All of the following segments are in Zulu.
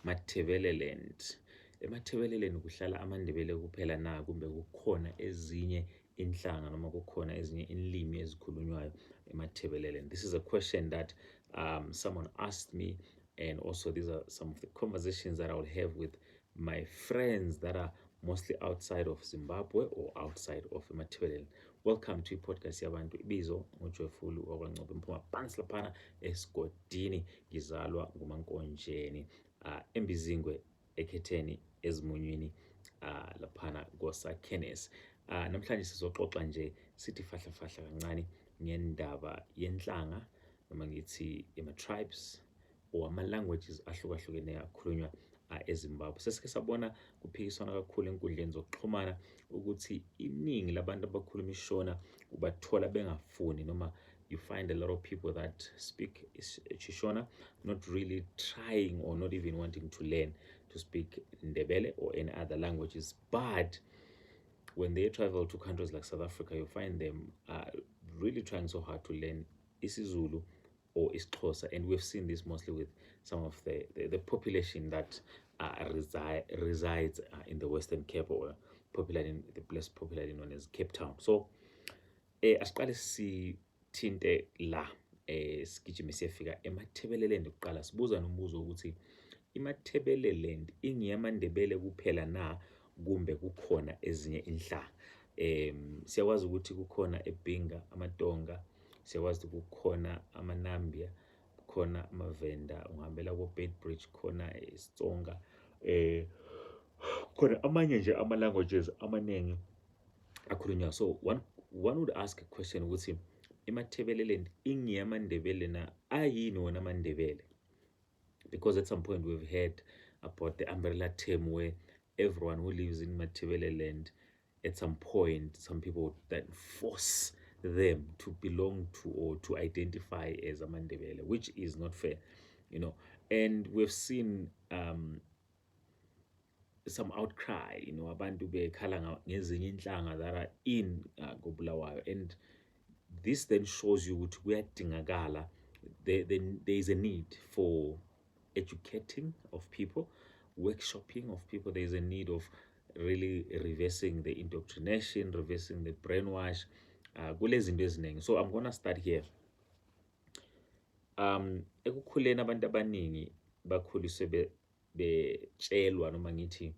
Matabeleland. EMatabeleland kuhlala amaNdebele kuphela na kumbe kukhona ezinye inhlanga noma kukhona ezinye inlimi ezikhulunywayo eMatabeleland? This is a question that someone asked me, and also these are some of the conversations that I would have with my friends that are mostly outside of Zimbabwe or outside of Matabeleland. Welcome to podcast yabantu. Ibizo nguJoyful wakwaNcube Mphuma phansi laphana esigodini, ngizalwa nguMankonjeni eMbizingwe ekhetheni ezimunyweni laphana koSakhenes. Namhlanje sizoxoxa nje sithi fahla kancane ngendaba yenhlanga noma ngithi ama-tribes or ama-languages ahlukahlukeneyo akhulunywa eZimbabwe. Sesike sabona kuphikiswana kakhulu enkundleni zokuxhumana ukuthi iningi labantu abakhuluma iShona ubathola bengafuni, noma you find a lot of people that speak Shona not really trying or not even wanting to learn to speak Ndebele or any other languages, but when they travel to countries like South Africa, you find them really trying so hard to learn isiZulu or isiXhosa, and we've seen this mostly with some of the population that resides in the Western Cape, or the place popularly known as Cape Town. So asiqale sithinte la sigijime siyafika eMatabeleland. Kuqala sibuza nombuzo ukuthi iMatabeleland ingeyamaNdebele kuphela na kumbe kukhona ezinye inhlanga? Siyakwazi ukuthi kukhona eBhinga amaTonga, siyakwazi ukuthi kukhona amaNambia, kukhona amavenda, ungahambela ko-Beitbridge khona isiTsonga, khona amanye nje ama-languages amaningi akhulunywayo. So one would ask a question ukuthi iMatabeleland ingeyamaNdebele na, ayini wona amaNdebele? Because at some point we've heard about the umbrella term where everyone who lives in Matabeleland, at some point, some people that force them to belong to or to identify as amaNdebele, which is not fair, And we've seen some outcry, abantu bekhala ngezinye inhlanga that are in Bulawayo, and this then shows you ukuthi kuyadingakala, there is a need for educating of people, workshopping of people. There is a need of really reversing the indoctrination, reversing the brainwash. Kulezinto eziningi. So I'm gonna start here. Ekukhuleni abantu abaningi bakhuliswe betshelwa noma ngithi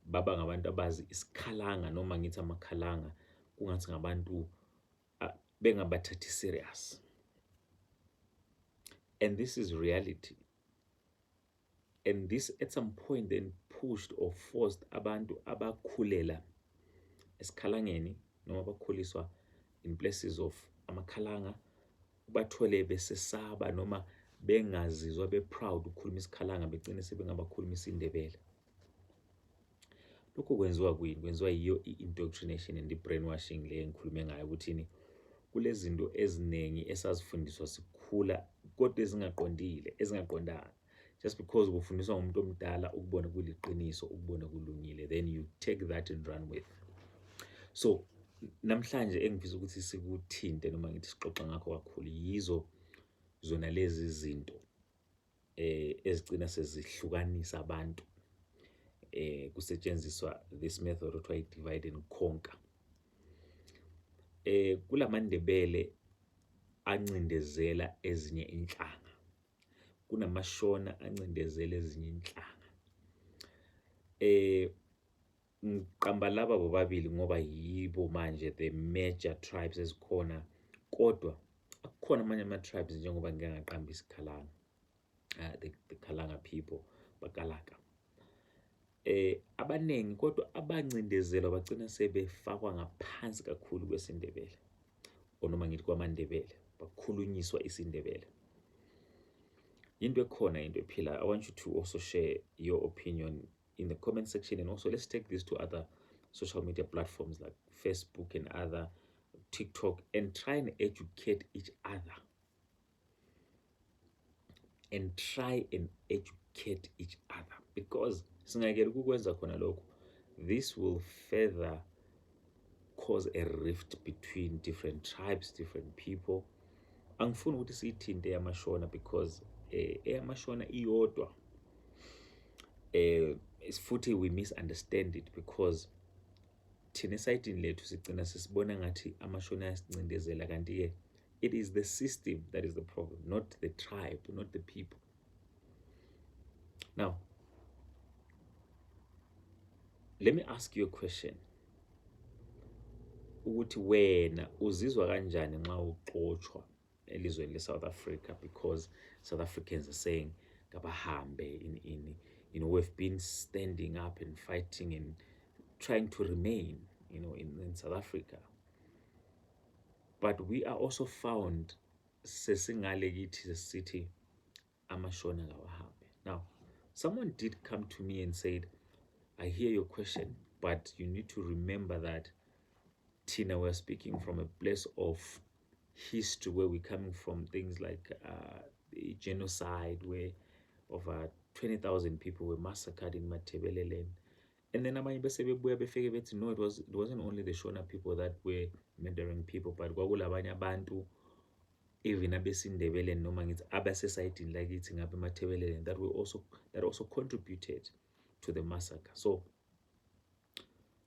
baba ngabantu abazi isikhalanga noma ngithi amakhalanga, kungathi ngabantu bengabathathi serious. And this is reality. And this at some point then pushed or forced abantu abakhulela esikhalangeni noma bakhuliswa in places of amakhalanga, bathole besesaba noma bengazizwa be-proud ukukhuluma isikhalanga, begcine sebengabakhuluma isiNdebele. Lokhu kwenziwa kwini? Kwenziwa yiyo i-indoctrination and i-brainwashing le engikhulume ngayo, ukuthi kulezinto eziningi esazifundiswa sikhula kodwa ezingaqondanga. Just because ubufundiswa ngumuntu omdala ukubona kuliqiniso, ukubona kulungile, then you take that and run with. So namhlanje engifisa ukuthi sikuthinte noma ngithi sixoxa ngakho kakhulu yizo zona lezi zinto ezigcina sezihlukanisa abantu, kusetshenziswa this method okuthiwa i-divide and conquer. KulamaNdebele ancindezela ezinye inhlanga, kunamaShona ancindezela ezinye inhlanga. Ngiqamba laba bobabili ngoba yibo manje the major tribes ezikhona, kodwa akukhona amanye ama-tribes njengoba ngike ngaqamba isikhalanga, the Kalanga people, bakalaka. Abaningi kodwa abancindezelwa bagcina sebefakwa ngaphansi kakhulu kwesiNdebele, or noma ngithi kwamaNdebele, bakhulunyiswa isiNdebele. Into ekhona, into ephila. I want you to also share your opinion in the comment section, and also let's take this to other social media platforms like Facebook and other, TikTok, and try and educate each other. And try and educate each other, because singayekela ukwenza khona lokho, this will further cause a rift between different tribes, different people. Angifuni ukuthi siyithinte eyamaShona because eyamaShona iyodwa. futhi we misunderstand it because thina esayidini lethu sigcina sisibona ngathi amashona ayasincindezela, kanti-ke it is the system that is the problem, not the tribe, not the people. Now, let me ask you a question. Ukuthi wena uzizwa kanjani nxa uxotshwa elizweni le-South Africa because South Africans are saying kabahambe we've been standing up and fighting and trying to remain in South Africa, but we are also found sesingale kithi sesithi amashona kawahambe. Now, someone did come to me and said, I hear your question, but you need to remember that Tina, we're speaking from a place of history where we're coming from things like the genocide, where over 20,000 people were massacred in Matabeleland. And then no, it wasn't only the Shona people that were murdering people, but kwakulabanye abantu even abesindebele noma ngithi abasesayidini lakithi ngapha eMatabeleland that also contributed to the massacre. So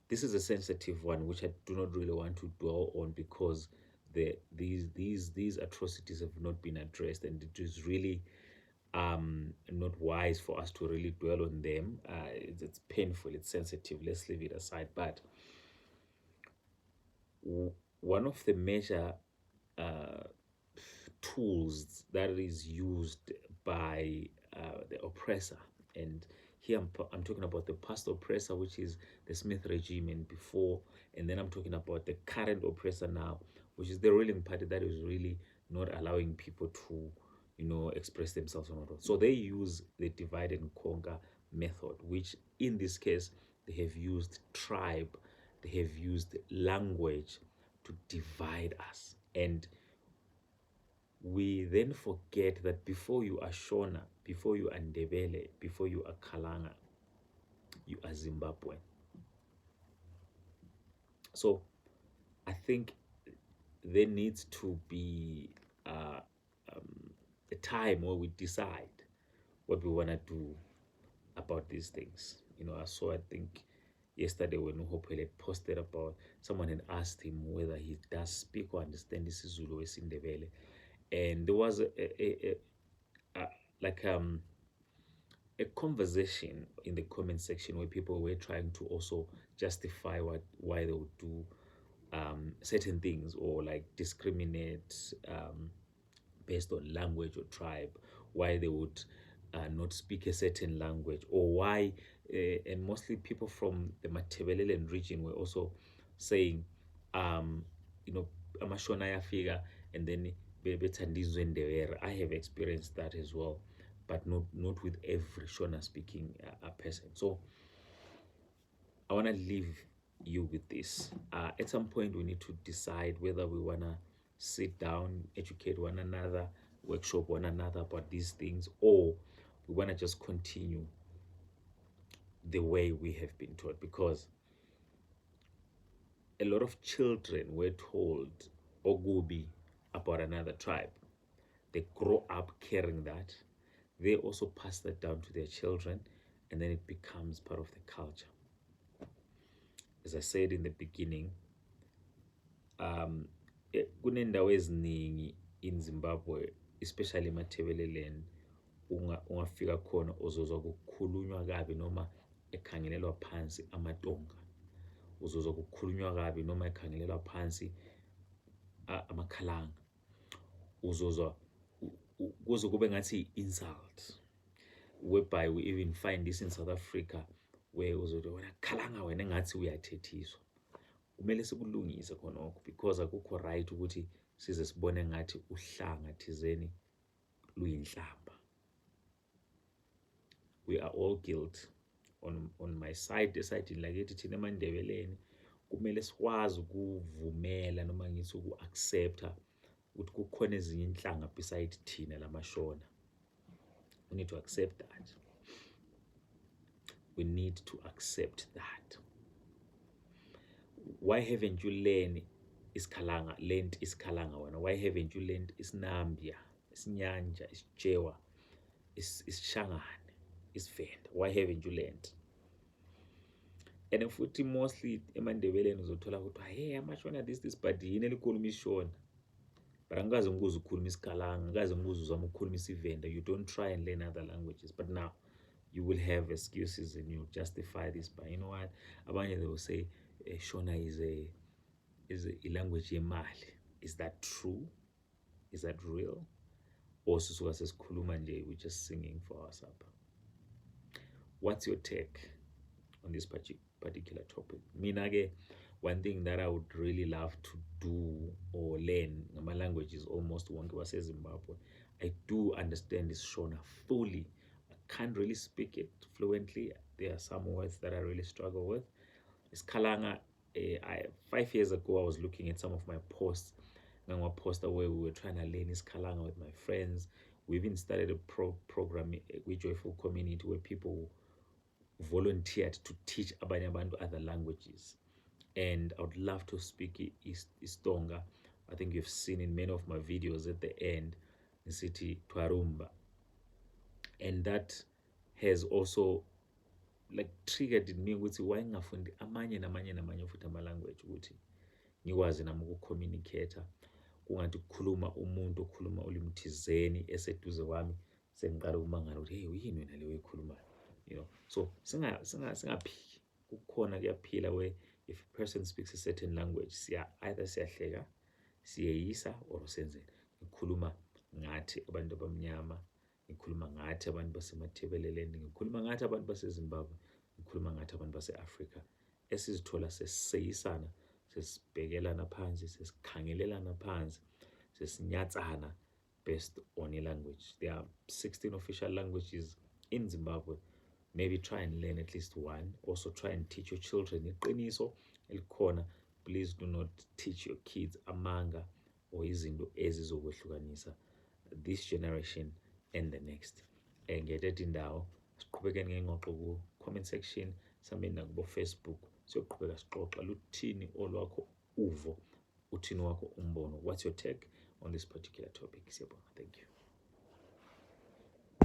this is a sensitive one which I do not really want to dwell on because these atrocities have not been addressed, and it is really not wise for us to really dwell on them. It's painful, it's sensitive, let's leave it aside. But one of the major tools that is used by the oppressor, and here I'm talking about the past oppressor, which is the Smith regime and before, and then I'm talking about the current oppressor now, which is the ruling party that is really not allowing people to express themselves or not. So they use the divide and conquer method, which in this case they have used tribe, they have used language to divide us. And we then forget that before you are Shona, before you are Ndebele, before you are Kalanga, you are Zimbabwean. So I think there needs to be a time where we decide what we want to do about these things. I saw, I think yesterday when Uhopele had posted about, someone had asked him whether he does speak or understand this Zulu or Sindebele, and there was a conversation in the comment section where people were trying to also justify why they would do certain things, or like discriminate based on language or tribe, why they would not speak a certain language, or why and mostly people from the Matabeleland region were also saying amashona yafika and then bebethandizwe Ndebele. I have experienced that as well, but not with every Shona speaking person. So I want to leave you with this. At some point we need to decide whether we want to sit down, educate one another, workshop one another about these things, or we want to just continue the way we have been taught, because a lot of children were told Ogubi about another tribe. They grow up carrying that. They also pass that down to their children, and then it becomes part of the culture. As I said in the beginning, kunendawo eziningi in Zimbabwe, especially eMatabeleland, ungafika khona uzozwa kukhulunywa kabi noma ekhangelelwa phansi amaTonga, uzozwa kukhulunywa kabi noma ekhangelelwa phansi amakhalanga, uzozwa kuze kube ngathi insult, whereby we even find this in South Africa, where uzozwa wena khalanga wena engathi uyathethiswa. Kumele sikulungise khonokho, because akukho right ukuthi size sibone ngathi uhlanga thizeni luyinhlamba. We are all guilty. On my side, esayidini lakithi thina eMandebeleni, kumele sikwazi ukuvumela noma ngithi uku-accepta ukuthi kukhona ezinye inhlanga beside thina lamashona. We need to accept that. We need to accept that. Why haven't you learned Isikhalanga, wena? Why haven't you learned Isinambia, Isinyanja, Isijewa, Isishangane, Isivenda? why haven't you learned? And futhi mostly emandebeleni uzothola ukuthi hey amashona this but yini elikhuluma isishona, but angikaze ngikuze ukukhuluma isigalanga, angikaze ngikuze uzama ukukhuluma isivenda. You don't try and learn other languages, but now you will have excuses and you justify this by, you know what, abanye they will say Shona is a language yemali. Is that true? Is that real? Or sisuka sesikhuluma nje, we're just singing for ourselves? What's your take on this particular topic? Mina ke, one thing that I would really love to do or learn my language is almost wonke waseZimbabwe. I do understand this Shona fully. I can't really speak it fluently. There are some words that I really struggle with. Isikalanga, 5 years ago, I was looking at some of my posts. Poster where we were trying to learn Isikalanga with my friends. We even started a program with Joyful Community where people volunteered to teach abanye abantu other languages. And I would love to speak Istonga. I think you've seen in many of my videos at the end, the city Twarumba. And that has also like triggered in me ukuthi why ngingafundi amanye namanye futhi ama-language ukuthi ngikwazi nami ukucommunicate, kungathi kukhuluma umuntu okhuluma ulimi thizeni eseduze kwami sengiqala ukumangala ukuthi hey yini wena le oyikhulumayo, you know. So singaphiki, kukhona kuyaphila where if a person speaks a certain language either siyahleka, siyeyisa or senzeni. Ngikhuluma ngathi abantu abamnyama, ngikhuluma ngathi abantu basemathebeleleni, ngikhuluma ngathi abantu baseZimbabwe, ngikhuluma ngathi abantu base-Afrika esizithola sesiseyisana, sesibhekelana phansi, sesikhangelelana phansi, sesinyatsana based on a language. There are 16 official languages in Zimbabwe. Maybe try and learn at least one. Also try and teach your children iqiniso elikhona. Please do not teach your kids amanga or izinto ezizokwehlukanisa this generation and the next. Ngiyethetha indawo siqhubekeni ngengxoxo ku-comment section, sambeni nakubo-Facebook, siyoqhubeka sixoxa. Luthini olwakho uvo, uthini wakho umbono? What's your take on this particular topic? Siyabonga. Thank you.